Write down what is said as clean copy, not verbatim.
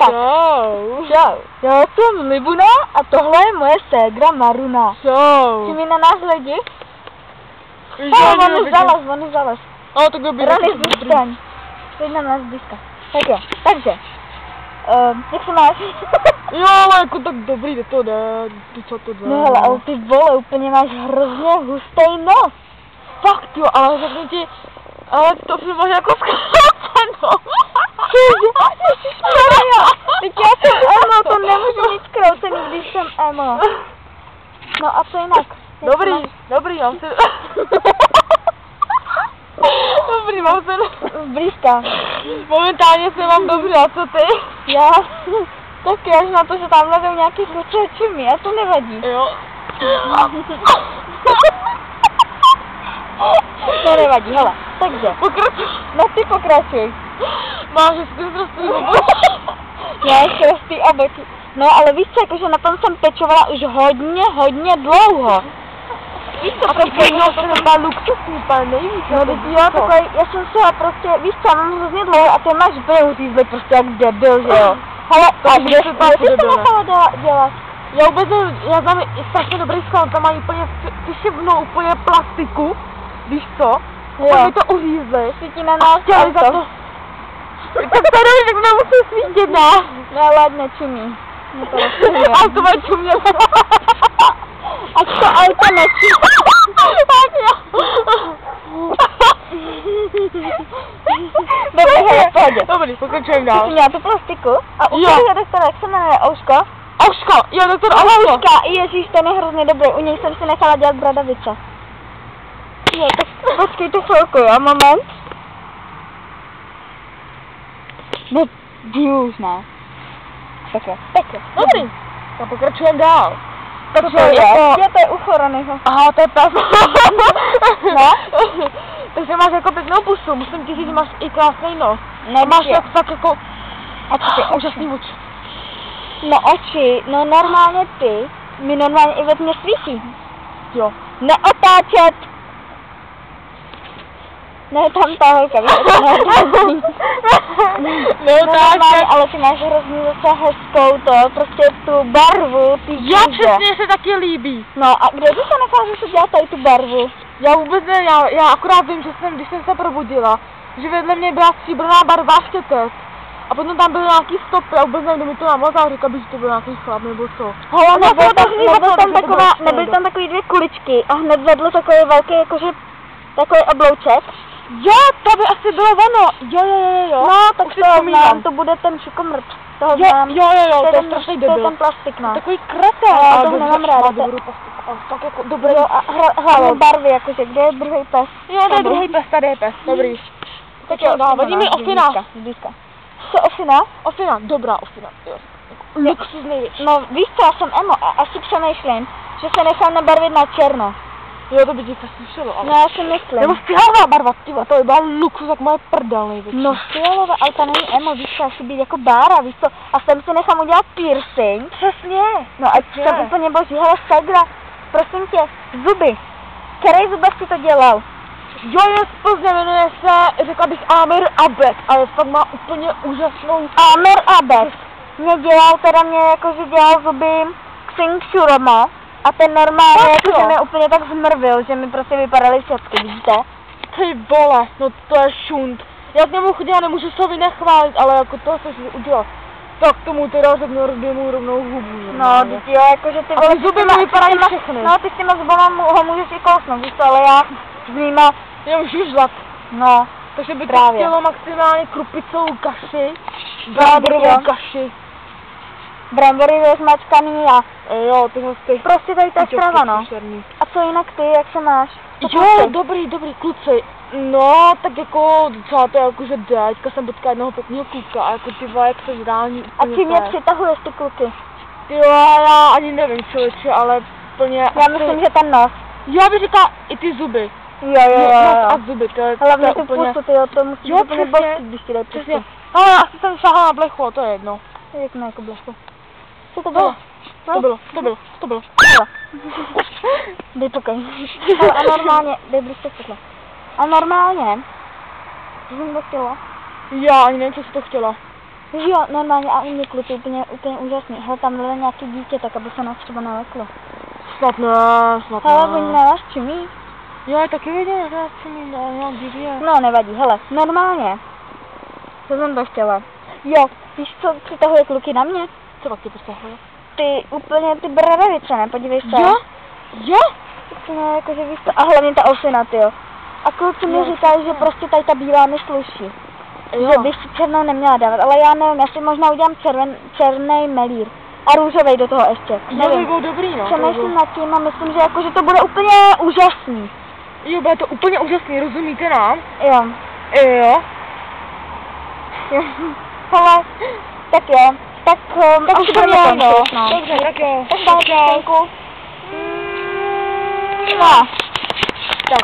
Čau. Čau. Já jsem Libuna a tohle je moje ségra Maruna. Čau. Ty mi na nás hledí? On už zalez. A tak dobrý. Rany zůstaň. Teď na nás blízka. Tak jo, takže. Jak se máš? Jo, ale jako tak dobrý, to jde. Ty co to jde? No hele, ale ty vole, úplně máš hrozně hustý nos. Fakt jo, ale řekni ti, ale to si máš jako zkráceno. Teď já jsem emo, to nemůžu mít zkrácený, když jsem emo. No a co jinak? Dobrý, mám se... Dobrý, mám se... Blízka. Momentálně se mám dobře, a co ty? Já... Taky až na to, že tamhle jdou nějaký kluci a čumí, a to nevadí. Jo. To nevadí, hele, takže. Pokračuj. No ty pokračuj. Máš hezky zrostlý obočí. Já zrostlý obočí. No ale víš co, jakože na tom jsem pečovala už hodně dlouho. Víš co, prostě no, to je ta luxusní, úplně nejvíc. No teď jo, takový, já jsem se prostě, víš co, mám hrozně dlouho a ty máš úplně utízli prostě jak debil, že jo. Hele, a kde jsi to nechala dělat? Já vůbec nevím, já znám strašně dobrý sklon, tam mají úplně fišivnou, úplně plastiku, víš co? Jo. Mi to uřízli. Svítí na nás chtěli za to. Tak tady, tak nemusí svítit, ne? Ne, ledne čumí. Auto má čumě. Ať to auto nečí. Tak jo. Dobrý, hele, pohodě. Dobrý, pokračujeme dál. Jsi měla tu plastiku a u kterého doktora, jak se jmenuje, Ouško? Ouško, jo, doktor Ouško. Ouška, ježíš, ten je hrozně dobrý, u něj jsem si nechala dělat bradavice. Jo, tak počkejte chvilku, jo, moment. Ne, už ne. Tak jo. Dobrý, tak pokračujeme dál. Tak to je? Je to je ucho Ranyho. Aha, to je pes. No? Takže máš jako pěknou pusu, musím ti říct, že máš i krásný nos. Ne, máš tak jako... úžasný oči. No oči, no normálně ty, mi normálně i ve tmě svítí. Jo. Neotáčet! Ne, tam ta holka, víš, neotáčet. Ale ty máš hrozně zase hezkou to, prostě tu barvu, ty já přesně se taky líbí. No a kde ty se necháš, že se dělá tady tu barvu? Já vůbec ne, já akorát vím, že když jsem se probudila, že vedle mě byla stříbrná barva štětek. A potom tam byly nějaký stopy a vůbec nevím, kdo mi to namazal, říkal bych, že to byl nějaký chlap nebo co. Hele, nebyly tam takový dvě kuličky a hned vedle takový velký, jakože, takový oblouček. Jo, to by asi bylo ono. Jo. No, tak to znám, to bude ten šukomrt. Toho znám. Jo, to je strašný debil. To je ten plastik, no. Takový kretel. Já to nemám ráda. Tak jako dobrý. Jo, a hlavně barvy, jakože, kde je druhý pes? Jo, to je druhý pes, tady je pes, dobrý. Tak jo, vadí mi Ofina. Co Ofina? Ofina, dobrá Ofina, jo. Luxusný. No víš co, já jsem emo a asi přemýšlím, že se nechám nabarvit na černo. Jo, to by ti fakt slušelo, ale... No já si myslím. Nebo fialová barva, tyva, to by byla luxus, jak moje prdel největší. No fialová, ale ta není emo, víš co, já chci být jako Bára, víš co, a sem si nechám udělat piercing. Přesně. No a jsem úplně boží, hele segra, prosím tě, zuby. Který zubek si to dělal? Jo, je z Plzně, jmenuje se, řekla bych Amir Abed, ale fakt má úplně úžasnou... Amir Abed. Mě jakože dělal zuby Xing Shuroma. A ten normálně, jakože mě úplně tak zmrvil, že mi prostě vypadaly všechny, vidíte? Ty vole, no to je šunt. Já k němu chodila, nemůžu se ho nechválit, ale jako to se si udělal. Tak tomu teda řeknu, rozbiju mu rovnou hubu. No, teď jo, jakože ty vole... A ty zuby mi vypadají všechny. No, ty s těma zubama ho můžeš i kousnout, víš to, ale já s nima... Jenom žužlat. No, takže by to chtělo maximálně krupicovou kaši, bramborovou kaši. Brambory rozmačkaný a... Jo, ty hosty. Prostě tady ta strava, no. A co jinak ty, jak se máš? Jo, dobrý, kluci. No, tak jako docela to jakože jde. Teďka jsem potkala jednoho pěkného kluka a jako ty vole, jak se zrání úplně. A ty mě přitahuješ ty kluky? Jo, já ani nevím člověče, ale plně... Já myslím, že ten nos. Já bych říkala i ty zuby. Jo. A zuby, to je hlavně tu úplně... pusu, tyjo, to musíš úplně božit, když ti dají pusu. Ale já jsem šáhala na blechu, a to je jedno. Jak na jako blechu? Co to bylo? To bylo. Dej pokoj. A normálně, dej blízko světlo. A normálně, co jsem to chtěla? Já ani nevím, co jsi to chtěla. že jo, normálně a u mě kluci úplně úžasný. Hele, tam bylo nějaký dítě, tak aby se nás třeba naleklo. Snad ne, snad Hele, ne. oni na nás čumí. Jo, já taky viděl, že nás čumí, no, nějak divě. No, nevadí, hele, normálně. Co jsem to chtěla? Jo, víš co přitahuje kluky na mě? Co pak ti přesahuje? Ty úplně ty bradavice, ne? Podívej se. Jo? Jo? No, jakože víš to, a hlavně ta osina, tyjo. A kluci mi Jo, říkali, že prostě tady ta bílá mi sluší. Jo. Že bych si černou neměla dávat, ale já nevím, já si možná udělám černý melír. A růžovej do toho ještě. Jo, to by Nevím. bylo dobrý, no. Přemýšlím nad tím a myslím, že jakože to bude úplně úžasný. Jo, bude to úplně úžasný, rozumíte nám? Jo. Jo. Jo. Hele, tak jo. Tak Tak už si budeme budeme, no. končit, no. Dobře, tak jo. Tak dáme Čau. písenku. No. Tak.